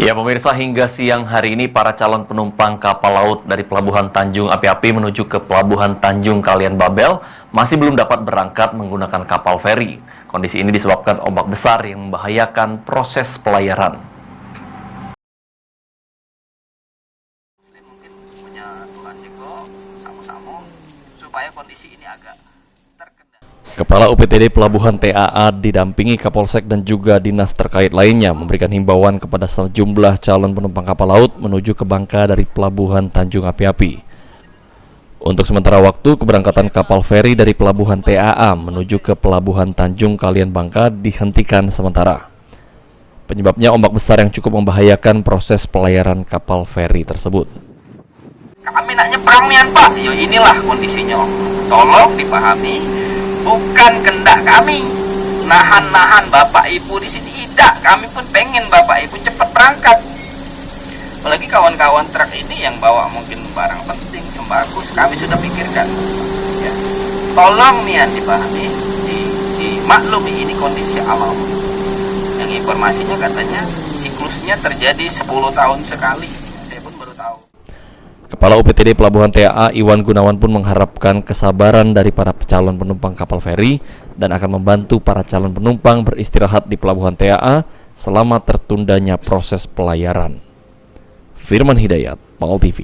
Ya pemirsa, hingga siang hari ini para calon penumpang kapal laut dari Pelabuhan Tanjung Api-Api menuju ke Pelabuhan Tanjung Kalian Babel masih belum dapat berangkat menggunakan kapal feri. Kondisi ini disebabkan ombak besar yang membahayakan proses pelayaran. Mungkin punya Tuhan juga sama-sama supaya kondisi ini agak terkendali. Kepala UPTD Pelabuhan TAA didampingi Kapolsek dan juga dinas terkait lainnya memberikan himbauan kepada sejumlah calon penumpang kapal laut menuju ke Bangka dari Pelabuhan Tanjung Api-Api. Untuk sementara waktu, keberangkatan kapal feri dari Pelabuhan TAA menuju ke Pelabuhan Tanjung Kalian Bangka dihentikan sementara. Penyebabnya ombak besar yang cukup membahayakan proses pelayaran kapal feri tersebut. Kami nak nyebrang nian Pak, yo inilah kondisinya. Tolong dipahami, bukan kendak kami nahan Bapak Ibu di sini, tidak. Kami pun pengen Bapak Ibu cepat berangkat. Apalagi kawan-kawan truk ini yang bawa mungkin barang penting, sembako, kami sudah pikirkan. Ya. Tolong nian dipahami, dimaklumi ini kondisi alam. Yang informasinya katanya siklusnya terjadi 10 tahun sekali. Saya pun baru tahu. Kepala UPTD Pelabuhan TAA Iwan Gunawan pun mengharapkan kesabaran dari para calon penumpang kapal feri dan akan membantu para calon penumpang beristirahat di Pelabuhan TAA selama tertundanya proses pelayaran. Firman Hidayat, PAL TV.